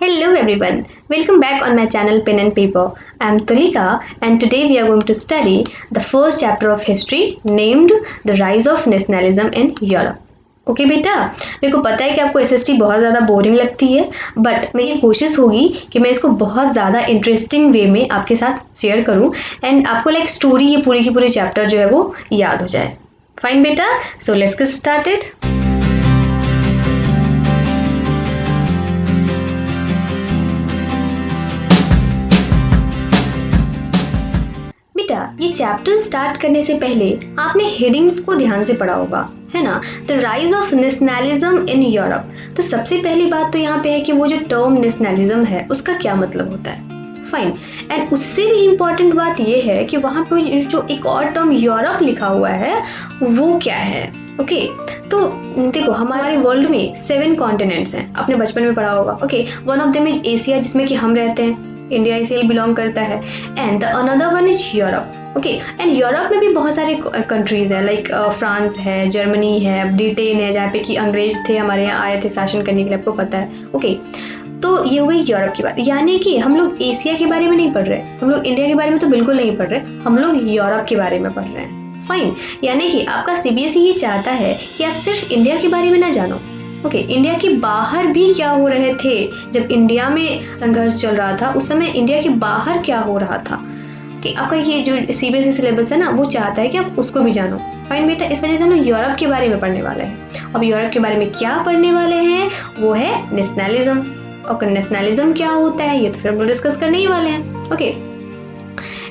Hello everyone, welcome back on my channel Pen and Paper. I am Tulika and today we are going to study the first chapter of history named The Rise of Nationalism in Europe. Okay बेटा, मेरे को पता है कि आपको SST बहुत ज़्यादा boring लगती है, बट मेरी कोशिश होगी कि मैं इसको बहुत ज़्यादा इंटरेस्टिंग वे में आपके साथ शेयर करूं एंड आपको लाइक स्टोरी ये पूरी की पूरी चैप्टर जो है वो याद हो जाए. फाइन बेटा, सो लेट्स गेट स्टार्टेड. बेटा, ये चैप्टर स्टार्ट करने से पहले आपने हेडिंग को ध्यान से पढ़ा होगा, है ना. The rise of nationalism in Europe. तो सबसे पहली बात तो यहाँ पे है कि वो जो टर्म नेशनलिज्म है उसका क्या मतलब होता है. फाइन. एंड उससे भी इम्पॉर्टेंट बात ये है कि वहाँ पे जो एक और टर्म यूरोप लिखा हुआ है वो क्या है. ओके तो देखो, हमारे वर्ल्ड में 7 कॉन्टिनेंट्स हैं. आपने बचपन में पढ़ा होगा. Okay, one of them is Asia जिसमें कि हम रहते हैं, इंडिया इसे बिलोंग करता है. And the another one is Europe. Okay, and Europe में भी बहुत सारे कंट्रीज हैं, लाइक फ्रांस है, जर्मनी है, ब्रिटेन है, जहाँ पे कि अंग्रेज थे हमारे यहाँ आए थे शासन करने के लिए, आपको पता है. ओके, तो ये हो गई यूरोप की बात. यानी कि हम लोग एशिया के बारे में नहीं पढ़ रहे, हम लोग इंडिया के बारे में तो बिल्कुल नहीं पढ़ रहे, हम लोग यूरोप के बारे में पढ़ रहे हैं. फाइन. यानी कि आपका सीबीएसई ये चाहता है कि आप सिर्फ इंडिया के बारे में ना जानो. ओके, इंडिया के बाहर भी क्या हो रहे थे. जब इंडिया में संघर्ष चल रहा था उस समय इंडिया के बाहर क्या हो रहा था, कि आपका ये जो सीबीएसई सिलेबस है ना वो चाहता है कि आप उसको भी जानो. फाइन बेटा, इस वजह से हम लोग यूरोप के बारे में पढ़ने वाले हैं. अब यूरोप के बारे में क्या पढ़ने वाले हैं वो है नेशनलिज्म. और नेशनलिज्म क्या होता है ये तो फिर हम लोग डिस्कस करने ही वाले हैं. ओके,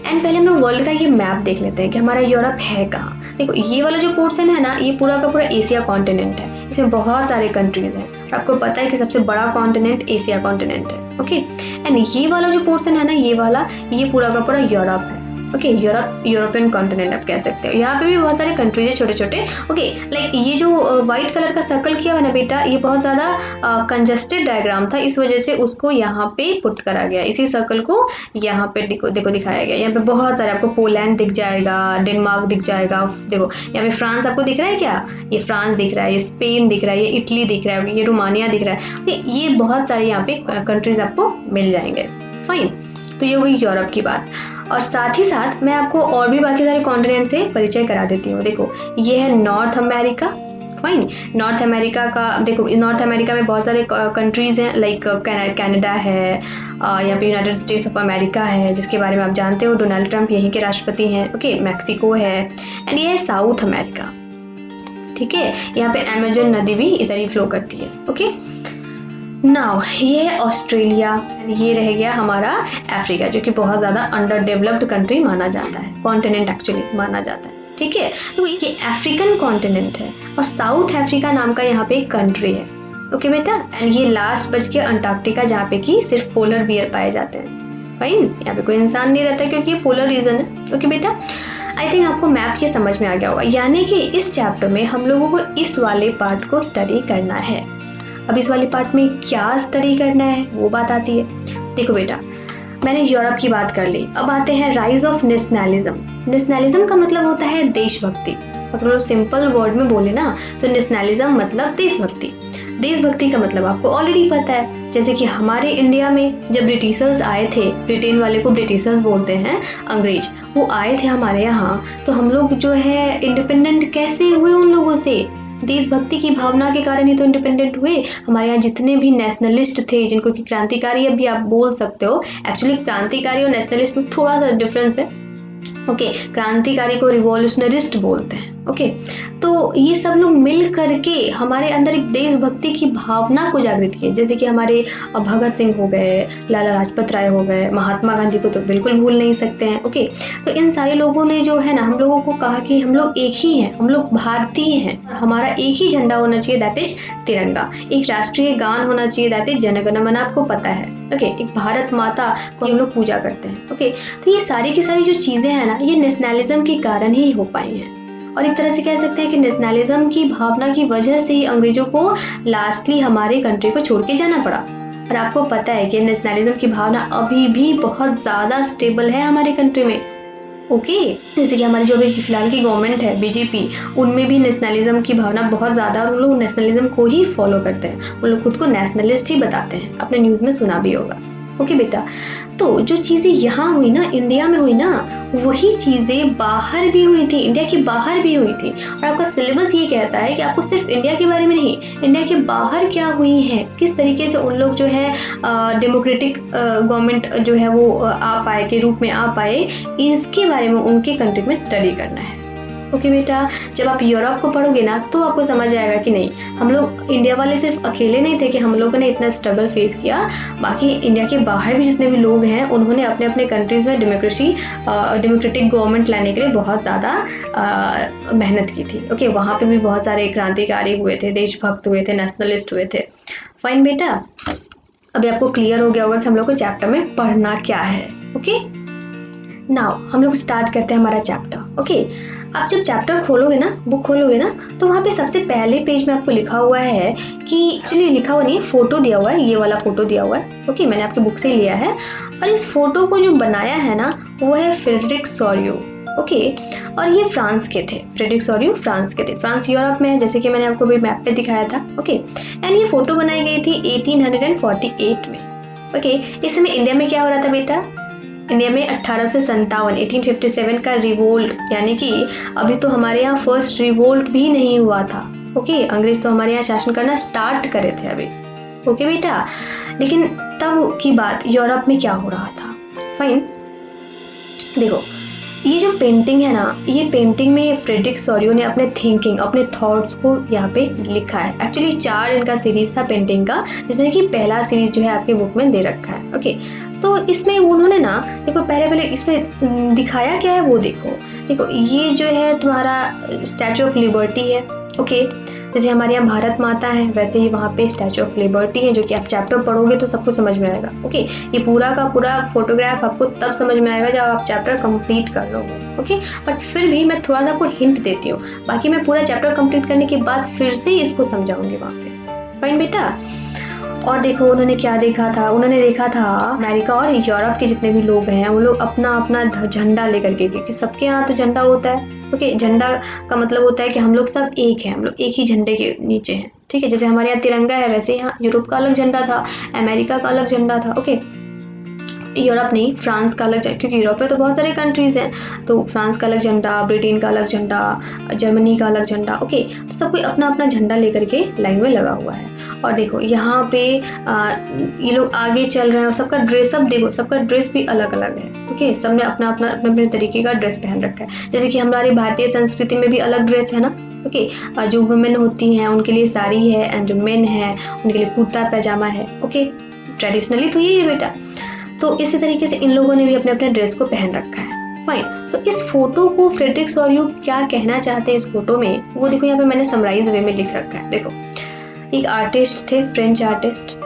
एंड पहले हम लोग वर्ल्ड का ये मैप देख लेते हैं कि हमारा यूरोप है कहाँ. देखो, ये वाला जो पोर्शन है ना ये पूरा का पूरा एशिया कॉन्टिनेंट है. इसमें बहुत सारे कंट्रीज हैं और आपको पता है कि सबसे बड़ा कॉन्टिनेंट एशिया कॉन्टिनेंट है. ओके, एंड ये वाला जो पोर्शन है ना ये पूरा का पूरा यूरोप है. ओके, यूरोपियन कॉन्टिनेंट आप कह सकते हो. यहाँ पे भी बहुत सारे कंट्रीज है छोटे छोटे. ओके, लाइक ये जो व्हाइट कलर का सर्कल किया हुआ ना बेटा, ये बहुत ज़्यादा कंजस्टेड डायग्राम था, इस वजह से उसको यहाँ पे पुट करा गया. इसी सर्कल को यहाँ पे देखो दिखाया गया. यहाँ पे बहुत सारे आपको पोलैंड दिख जाएगा, डेनमार्क दिख जाएगा. देखो यहाँ पे फ्रांस आपको दिख रहा है क्या, ये फ्रांस दिख रहा है, ये स्पेन दिख रहा है, ये इटली दिख रहा है, ये रोमानिया दिख रहा है. ओके, ये बहुत सारे यहाँ पे कंट्रीज आपको मिल जाएंगे. फाइन. तो ये हुई यूरोप की बात. और साथ ही साथ मैं आपको और भी बाकी सारे कॉन्टिनेंट से परिचय करा देती हूँ. देखो, ये है north America. Fine. North America का देखो, नॉर्थ अमेरिका में बहुत सारे कंट्रीज हैं, लाइक कनाडा है, यहाँ पे यूनाइटेड स्टेट्स ऑफ अमेरिका है जिसके बारे में आप जानते हो, डोनाल्ड ट्रंप यहीं के राष्ट्रपति हैं. ओके, मैक्सिको है. एंड ये है साउथ अमेरिका. ठीक है, यहाँ पे अमेजन नदी भी इधर ही फ्लो करती है. ओके, नाउ ये है ऑस्ट्रेलिया. ये रह गया हमारा अफ्रीका, जो कि बहुत ज़्यादा अंडर डेवलप्ड कंट्री माना जाता है, कॉन्टिनेंट एक्चुअली माना जाता है. ठीक है, तो ये अफ्रीकन कॉन्टिनेंट है और साउथ अफ्रीका नाम का यहाँ पे एक कंट्री है. ओके बेटा, एंड ये लास्ट बच के अंटार्कटिका, जहाँ पे कि सिर्फ पोलर बियर पाए जाते हैं. फाइन. यहाँ पे कोई इंसान नहीं रहता क्योंकि ये पोलर रीजन है. ओके बेटा, आई थिंक आपको मैप ये समझ में आ गया होगा. यानी कि इस चैप्टर में हम लोगों को इस वाले पार्ट को स्टडी करना है. अब इस वाली पार्ट में क्या स्टडी करना है वो बात आती है. देखो बेटा, मैंने यूरोप की बात कर ली. अब आते हैं राइज ऑफ नेशनलिज्म. नेशनलिज्म का मतलब होता है देशभक्ति. अगर लोग सिंपल वर्ड में बोले ना तो नेशनलिज्म मतलब देशभक्ति. देशभक्ति का मतलब आपको ऑलरेडी पता है. जैसे कि हमारे इंडिया में जब ब्रिटिशर्स आए थे, ब्रिटेन वाले को ब्रिटिशर्स बोलते हैं, अंग्रेज, वो आए थे हमारे यहाँ, तो हम लोग जो है इंडिपेंडेंट कैसे हुए उन लोगों से. देशभक्ति की भावना के कारण ही तो इंडिपेंडेंट हुए. हमारे यहाँ जितने भी नेशनलिस्ट थे, जिनको कि क्रांतिकारी अभी आप बोल सकते हो, एक्चुअली क्रांतिकारी और नेशनलिस्ट में थोड़ा सा डिफरेंस है. ओके, क्रांतिकारी को रिवॉल्यूशनरिस्ट बोलते हैं. ओके, तो ये सब लोग मिल करके हमारे अंदर एक देशभक्ति की भावना को जागृत किए. जैसे कि हमारे भगत सिंह हो गए, लाला लाजपत राय हो गए, महात्मा गांधी को तो बिल्कुल भूल नहीं सकते हैं. ओके, तो इन सारे लोगों ने जो है ना हम लोगों को कहा कि हम लोग एक ही हैं, हम लोग भारतीय हैं, हमारा एक ही झंडा होना चाहिए, दैट इज तिरंगा. एक राष्ट्रीय गान होना चाहिए, दैट इज जन गण मन, आपको पता है. ओके, एक भारत माता को हम लोग पूजा करते हैं. ओके, तो ये सारी की सारी जो चीज़ें हैं ना ये नेशनलिज्म के कारण ही हो पाई हैं. और एक तरह से कह सकते हैं कि नेशनलिज्म की भावना की वजह से ही अंग्रेजों को लास्टली हमारे कंट्री को छोड़ के जाना पड़ा. और आपको पता है कि नेशनलिज्म की भावना अभी भी बहुत ज़्यादा स्टेबल है हमारे कंट्री में. ओके जैसे कि हमारी जो अभी फिलहाल की गवर्नमेंट है बीजेपी, उनमें भी नेशनलिज्म की भावना बहुत ज़्यादा, और उन लोग नेशनलिज्म को ही फॉलो करते हैं, उन लोग खुद को नेशनलिस्ट ही बताते हैं, आपने न्यूज़ में सुना भी होगा। ओके बेटा, तो जो चीज़ें यहाँ हुई ना, इंडिया में हुई ना, वही चीज़ें बाहर भी हुई थी, इंडिया के बाहर भी हुई थी। और आपका सिलेबस ये कहता है कि आपको सिर्फ इंडिया के बारे में नहीं, इंडिया के बाहर क्या हुई हैं, किस तरीके से उन लोग जो है डेमोक्रेटिक गवर्नमेंट जो है वो आ पाए, के रूप में आ पाए, इसके बारे में उनके कंट्री में स्टडी करना है। ओके बेटा, जब आप यूरोप को पढ़ोगे ना तो आपको समझ आएगा कि नहीं, हम लोग इंडिया वाले सिर्फ अकेले नहीं थे कि हम लोगों ने इतना स्ट्रगल फेस किया, बाकी इंडिया के बाहर भी जितने भी लोग हैं उन्होंने अपने अपने कंट्रीज़ में डेमोक्रेटिक गवर्नमेंट लाने के लिए बहुत ज़्यादा मेहनत की थी। ओके, वहाँ पे भी बहुत सारे क्रांतिकारी हुए थे, देशभक्त हुए थे, नेशनलिस्ट हुए थे। फाइन बेटा, अभी आपको क्लियर हो गया होगा कि हम लोग को चैप्टर में पढ़ना क्या है। ओके, नाउ हम लोग स्टार्ट करते हैं हमारा चैप्टर। ओके, आप जब चैप्टर खोलोगे ना, बुक खोलोगे ना, तो वहाँ पे सबसे पहले पेज में आपको लिखा हुआ है कि, एक्चुअली लिखा हुआ नहीं है, फोटो दिया हुआ है, ये वाला फोटो दिया हुआ है। ओके, मैंने आपकी बुक से ही लिया है, और इस फोटो को जो बनाया है ना वो है फ्रेडरिक सोरियो। ओके, और ये फ्रांस के थे, फ्रेडरिक सोरियो फ्रांस के थे। फ्रांस यूरोप में है, जैसे कि मैंने आपको भी मैप पे दिखाया था। ओके, एंड ये फोटो बनाई गई थी 1848 में। ओके, इस समय इंडिया में क्या हो रहा था बेटा, इंडिया में 1857 का रिवोल्ट, यानी कि अभी तो हमारे यहाँ फर्स्ट रिवोल्ट भी नहीं हुआ था। ओके, अंग्रेज तो हमारे यहाँ शासन करना स्टार्ट करे थे अभी। ओके बेटा, लेकिन तब की बात यूरोप में क्या हो रहा था। फाइन, देखो ये जो पेंटिंग है ना, ये पेंटिंग में फ्रेडरिक सोरियो ने अपने थिंकिंग, अपने थॉट्स को यहाँ पे लिखा है। एक्चुअली 4 इनका सीरीज था पेंटिंग का, जिसमें कि पहला सीरीज जो है आपकी बुक में दे रखा है। ओके, तो इसमें उन्होंने ना, देखो पहले इसमें दिखाया क्या है वो देखो ये जो है तुम्हारा स्टैचू ऑफ लिबर्टी है। ओके, जैसे हमारे यहाँ भारत माता है, वैसे ही वहाँ पे स्टैचू ऑफ लिबर्टी है, जो कि आप चैप्टर पढ़ोगे तो सबको समझ में आएगा। ओके, ये पूरा का पूरा फोटोग्राफ आपको तब समझ में आएगा जब आप चैप्टर कंप्लीट कर लोगे। ओके, बट फिर भी मैं थोड़ा सा आपको हिंट देती हूँ, बाकी मैं पूरा चैप्टर कंप्लीट करने के बाद फिर से इसको समझाऊंगी वहाँ पे। फाइन बेटा, और देखो उन्होंने क्या देखा था, उन्होंने देखा था अमेरिका और यूरोप के जितने भी लोग हैं वो लोग अपना अपना झंडा लेकर के, क्योंकि सबके यहाँ तो झंडा होता है। ओके, झंडा का मतलब होता है कि हम लोग सब एक हैं, हम लोग एक ही झंडे के नीचे हैं। ठीक है, जैसे हमारे यहाँ तिरंगा है, वैसे यहाँ यूरोप का अलग झंडा था, अमेरिका का अलग झंडा था। ओके, यूरोप नहीं, फ्रांस का अलग झंडा, क्योंकि यूरोप में तो बहुत सारे कंट्रीज हैं, तो फ्रांस का अलग झंडा, ब्रिटेन का अलग झंडा, जर्मनी का अलग झंडा। ओके, तो सब कोई अपना अपना झंडा लेकर के लाइन में लगा हुआ है। और देखो यहाँ पे ये लोग आगे चल रहे हैं, और सबका ड्रेसअप देखो, सबका ड्रेस भी अलग अलग है। ओके, सबने अपना अपना अपने अपने तरीके का ड्रेस पहन रखा है। जैसे कि हमारी भारतीय संस्कृति में भी अलग ड्रेस है ना। ओके, जो वुमेन होती हैं उनके लिए साड़ी है, एंड जो मेन है उनके लिए कुर्ता पैजामा है। ओके, ट्रेडिशनली तो यही है बेटा। तो इसी तरीके से इन लोगों ने भी अपने अपने ड्रेस को पहन रखा है। फाइन, तो इस फोटो को फ्रेडरिक सोरियो क्या कहना चाहते हैं इस फोटो में, वो देखो यहाँ पे मैंने समराइज वे में लिख रखा है। देखो, एक आर्टिस्ट थे, फ्रेंच आर्टिस्ट,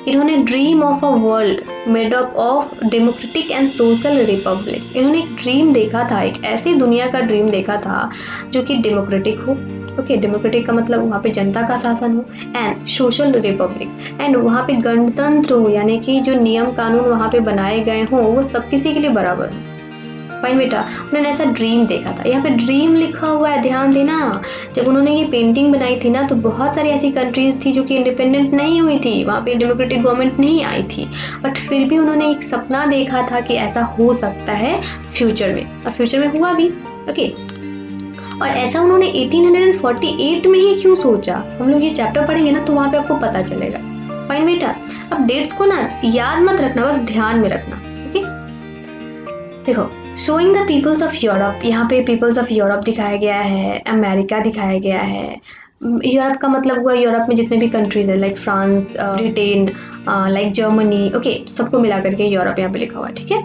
इन्होंने dream of a world made up of democratic and social Republic, इन्होंने एक ड्रीम देखा था, एक ऐसी दुनिया का ड्रीम देखा था जो कि डेमोक्रेटिक हो। ओके, डेमोक्रेटिक का मतलब वहाँ पे जनता का शासन हो, एंड सोशल रिपब्लिक, एंड वहाँ पे गणतंत्र हो, यानी कि जो नियम कानून वहाँ पे बनाए गए हों वो सब किसी के लिए बराबर हो। फाइन बेटा, उन्होंने ऐसा ड्रीम देखा था, यहाँ पे ड्रीम लिखा हुआ है, ध्यान देना। जब उन्होंने ये पेंटिंग बनाई थी ना, तो बहुत सारी ऐसी कंट्रीज थी जो कि इंडिपेंडेंट नहीं हुई थी, वहाँ पे डेमोक्रेटिक गवर्नमेंट नहीं आई थी, बट फिर भी उन्होंने एक सपना देखा था कि ऐसा हो सकता है फ्यूचर में, और फ्यूचर में हुआ भी। ओके, और ऐसा उन्होंने 1848 में ही क्यों सोचा, हम लोग ये चैप्टर पढ़ेंगे ना तो वहाँ पे आपको पता चलेगा। फाइन बेटा, अब डेट्स को ना याद मत रखना, बस ध्यान में रखना। ओके, देखो showing the peoples of Europe, यहाँ पे पीपल्स ऑफ यूरोप दिखाया गया है, अमेरिका दिखाया गया है। यूरोप का मतलब हुआ यूरोप में जितने भी कंट्रीज है, like France, Britain, like Germany. Okay, सबको मिला करके यूरोप यहाँ पे लिखा हुआ है। ठीक है,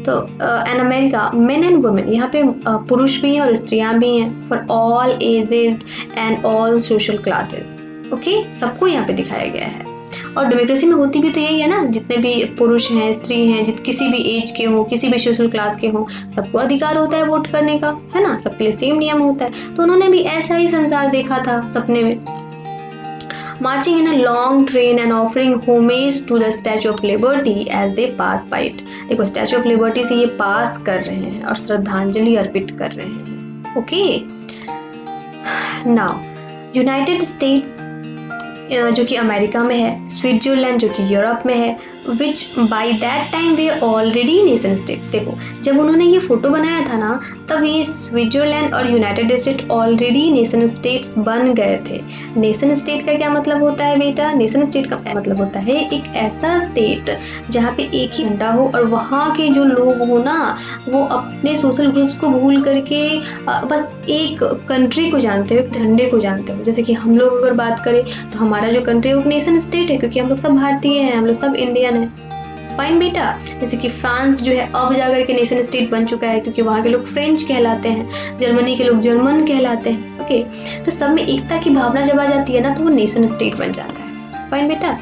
तो and America, main and women, यहाँ पे पुरुष भी हैं और स्त्रियाँ भी हैं, for all ages and all social classes. Okay, सबको यहाँ पे दिखाया गया है। और डेमोक्रेसी में होती भी तो यही है ना, जितने भी पुरुष हैं, स्त्री हैं, किसी भी एज के हों, किसी भी सोशल क्लास के हों, सबको अधिकार होता है वोट करने का, है ना, सबके लिए सेम नियम होता है। तो उन्होंने भी ऐसा ही संसार देखा था सपने में। marching in a long train and offering homage to the Statue of Liberty as they pass by it. देखो Statue of Liberty से ये पास कर रहे हैं और श्रद्धांजलि अर्पित कर रहे हैं. ओके, नाउ यूनाइटेड स्टेट्स जो कि अमेरिका में है, स्विट्जरलैंड जो कि यूरोप में है, विच by that time way already nation state. देखो जब उन्होंने ये फोटो बनाया था ना, तब ये स्विट्जरलैंड और United state already nation states बन गए थे. नेशन स्टेट का क्या मतलब होता है बेटा? नेशन स्टेट का मतलब होता है एक ऐसा स्टेट जहाँ पे एक ही झंडा हो और वहाँ के जो लोग हो ना, वो अपने सोशल ग्रुप्स को भूल करके बस एक कंट्री को जानते हो, एक झंडे को जानते हो. जैसे कि हम लोग अगर बात करें तो हमारा जो कंट्री है वो नेशन स्टेट है, क्योंकि हम लोग सब भारतीय हैं, हम लोग सब इंडियन है. फाइन बेटा. जैसे कि फ्रांस जो है अब जाकर के नेशन स्टेट बन चुका है, क्योंकि वहाँ के लोग फ्रेंच कहलाते हैं, जर्मनी के लोग जर्मन कहलाते हैं. ओके, तो सब में एकता की भावना जब आ जाती है ना, तो वो नेशन स्टेट बन जाता है. फाइन बेटा.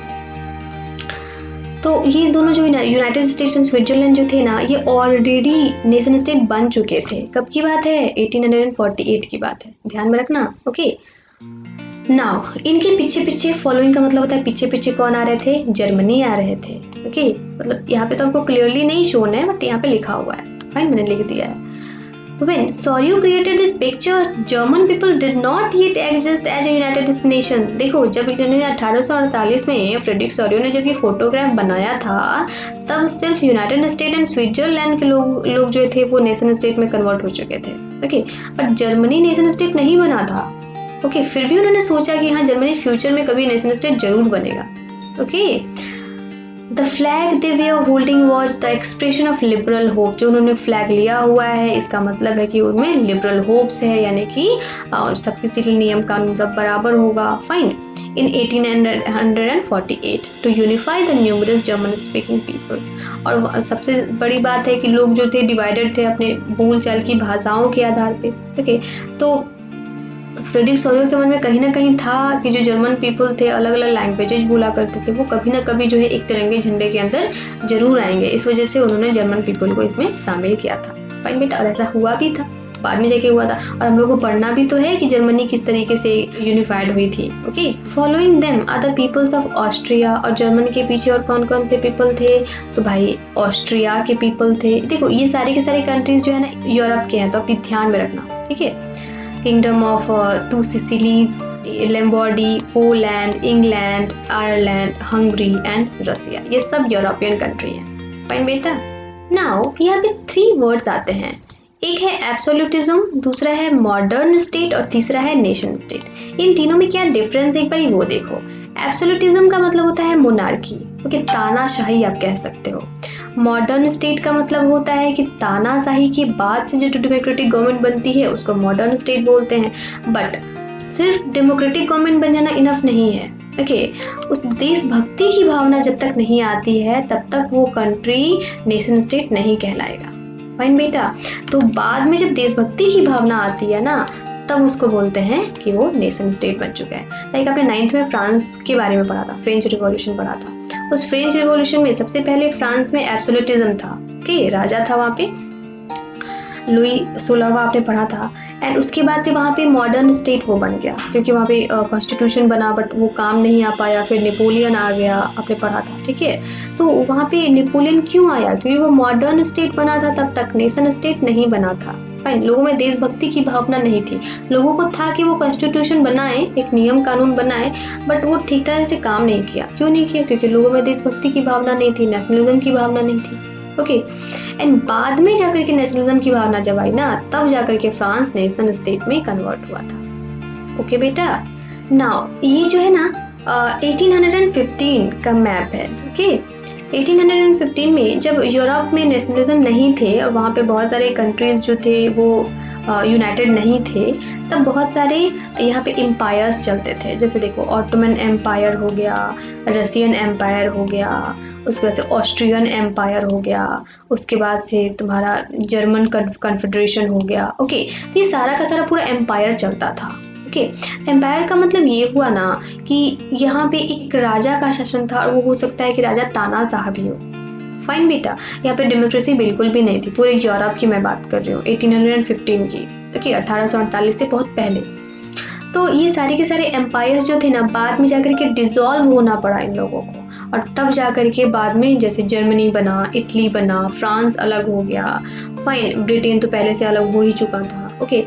तो ये दोनों जो यूनाइटेड स्टेट्स और स्विट्जरलैंड जो थे ना, ये ऑलरेडी नेशन स्टेट बन चुके थे. कब की बात है? 1848 की बात है, ध्यान में रखना. ओके, नाउ इनके पीछे पीछे, फॉलोइंग का मतलब होता है पीछे पीछे कौन आ रहे थे? जर्मनी आ रहे थे. ओके, मतलब यहाँ पे तो हमको क्लियरली नहीं शोन है, बट यहाँ पे लिखा हुआ है. फाइन, मैंने लिख दिया है. When Sorio created this picture, German people did not yet exist as a united nation. देखो जब इन्होंने 1848 में फ्रेडरिक सोरियो ने जब ये फोटोग्राफ बनाया था, तब सिर्फ यूनाइटेड स्टेट एंड स्विट्जरलैंड के लोग जो थे वो नेशन स्टेट में कन्वर्ट हो चुके थे. Okay, but Germany nation state नहीं बना था. ओके, फिर भी उन्होंने सोचा कि हाँ जर्मनी फ्यूचर में कभी नेशन स्टेट जरूर बनेगा. ओके, द फ्लैग दे वे are holding was the expression of liberal hope. जो उन्होंने फ्लैग लिया हुआ है, इसका मतलब है कि उनमें लिबरल होप्स है, यानी कि सब किसी के नियम कानून सब बराबर होगा. Fine. in 1848 to unify the numerous German speaking peoples. और सबसे बड़ी बात है कि लोग जो थे डिवाइडेड थे अपने बोलचाल की भाषाओं के आधार पे. ओके, तो फ्रेडरिक सोरियो के मन में कहीं ना कहीं था कि जो जर्मन पीपल थे अलग अलग लैंग्वेजेस बोला करते थे, वो कभी ना कभी जो है एक तिरंगे झंडे के अंदर जरूर आएंगे. इस वजह से उन्होंने जर्मन पीपल को इसमें शामिल किया था. फाइन बेटा, और ऐसा हुआ भी था, बाद में जाके हुआ था. और हम लोग को पढ़ना भी तो है कि जर्मनी किस तरीके से यूनिफाइड हुई थी. Okay, following them are the peoples of Austria. और जर्मनी के पीछे और कौन कौन से पीपल थे? तो भाई ऑस्ट्रिया के पीपल थे. देखो ये सारे के सारे कंट्रीज जो है ना यूरोप के हैं, तो आप ध्यान में रखना. ठीक है, kingdom of two Sicilies, Lombardy, Poland, England, Ireland, Hungary and Russia, ये सब यूरोपियन कंट्री हैं. फाइन बेटा. नाउ यहाँ पे 3 वर्ड्स आते हैं. एक है एब्सोल्यूटिज्म, दूसरा है मॉडर्न स्टेट और तीसरा है नेशन स्टेट. इन तीनों में क्या डिफरेंस एक बार वो देखो. एब्सोल्यूटिज्म का मतलब होता है मोनार्की, ओके, तानाशाही आप कह सकते हो. मॉडर्न स्टेट का मतलब होता है कि तानाशाही के बाद से जो डेमोक्रेटिक गवर्नमेंट बनती है उसको मॉडर्न स्टेट बोलते हैं. बट सिर्फ डेमोक्रेटिक गवर्नमेंट बन जाना इनफ नहीं है. ओके, उस देशभक्ति की भावना जब तक नहीं आती है तब तक वो कंट्री नेशन स्टेट नहीं कहलाएगा. फाइन बेटा. तो बाद में जब देशभक्ति की भावना आती है ना, तब उसको बोलते हैं कि वो नेशन स्टेट बन चुका है. लाइक आपने 9th में फ्रांस के बारे में पढ़ा था, फ्रेंच रिवॉल्यूशन पढ़ा था. उस फ्रेंच रिवॉल्यूशन में सबसे पहले फ्रांस में एब्सोल्यूटिज्म था. ओके, राजा था वहाँ पे, लुई 16वां आपने पढ़ा था. एंड उसके बाद से वहाँ पे मॉडर्न स्टेट वो बन गया, क्योंकि वहाँ पे कॉन्स्टिट्यूशन बना, बट वो काम नहीं आ पाया. फिर नेपोलियन आ गया, आपने पढ़ा था. ठीक है, तो वहाँ पे नेपोलियन क्यों आया? क्योंकि वो मॉडर्न स्टेट बना था, तब तक नेशन स्टेट नहीं बना था. फाइन, लोगों में देशभक्ति की भावना नहीं थी. लोगों को था कि वो कॉन्स्टिट्यूशन बनाए, एक नियम कानून बनाए, बट वो ठीक तरह से काम नहीं किया. क्यों नहीं किया? क्योंकि लोगों में देशभक्ति की भावना नहीं थी, नेशनलिज्म की भावना नहीं थी. ओके, एंड बाद में जाकर के नेशनलिज्म की भावना जब आई ना, तब जाकर के फ्रांस नेशन स्टेट में कन्वर्ट हुआ था. ओके बेटा. नाउ ये जो है ना 1815 का मैप है. ओके, 1815 में जब यूरोप में नेशनलिज्म नहीं थे और वहाँ पे बहुत सारे कंट्रीज जो थे वो यूनाइटेड नहीं थे, तब बहुत सारे यहाँ पे एम्पायर्स चलते थे. जैसे देखो ऑटोमन एम्पायर हो गया, रशियन एम्पायर हो गया, उसके बाद से ऑस्ट्रियन एम्पायर हो गया, उसके बाद से तुम्हारा जर्मन कन्फेडरेशन हो गया. ओके, तो ये सारा का सारा पूरा एम्पायर चलता था. ओके, एम्पायर का मतलब ये हुआ ना कि यहाँ पे एक राजा का शासन था, और वो हो सकता है कि राजा तानाशाह भी हो. फाइन बेटा. यहाँ पे डेमोक्रेसी बिल्कुल भी नहीं थी. पूरे यूरोप की मैं बात कर रही हूँ, 1815 की. ओके, 1848 से बहुत पहले. तो ये सारे के सारे एम्पायर्स जो थे ना, बाद में जाकर के डिसॉल्व होना पड़ा इन लोगों को, और तब जाकर के बाद में जैसे जर्मनी बना, इटली बना, फ्रांस अलग हो गया, फाइन, ब्रिटेन तो पहले से अलग हो ही चुका था, ओके,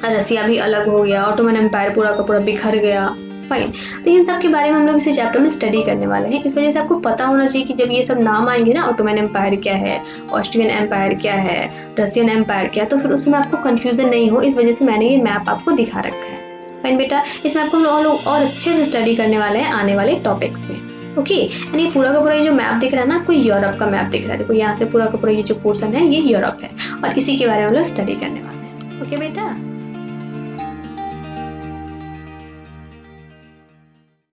रसिया भी अलग हो गया, ऑटोमन एम्पायर पूरा का पूरा बिखर गया, फाइन। तो इन सब के बारे में हम लोग इस चैप्टर में स्टडी करने वाले हैं। इस वजह से आपको पता होना चाहिए कि जब ये सब नाम आएंगे ना, ऑटोमन एम्पायर क्या है, ऑस्ट्रियन एम्पायर क्या है, रशियन एम्पायर क्या है, तो फिर उसमें आपको कंफ्यूजन नहीं हो, इस वजह से मैंने ये मैप आपको दिखा रखा है। फाइन बेटा, इसमें आपको हम लोग और अच्छे से स्टडी करने वाले हैं आने वाले टॉपिक्स में, ओके। यानी पूरा का पूरा ये जो मैप दिख रहा है ना आपको, यूरोप का मैप दिख रहा है, देखो यहाँ से पूरा का पूरा ये जो पोर्शन है ये यूरोप है, और इसी के बारे में हम लोग स्टडी करने वाले हैं, ओके बेटा।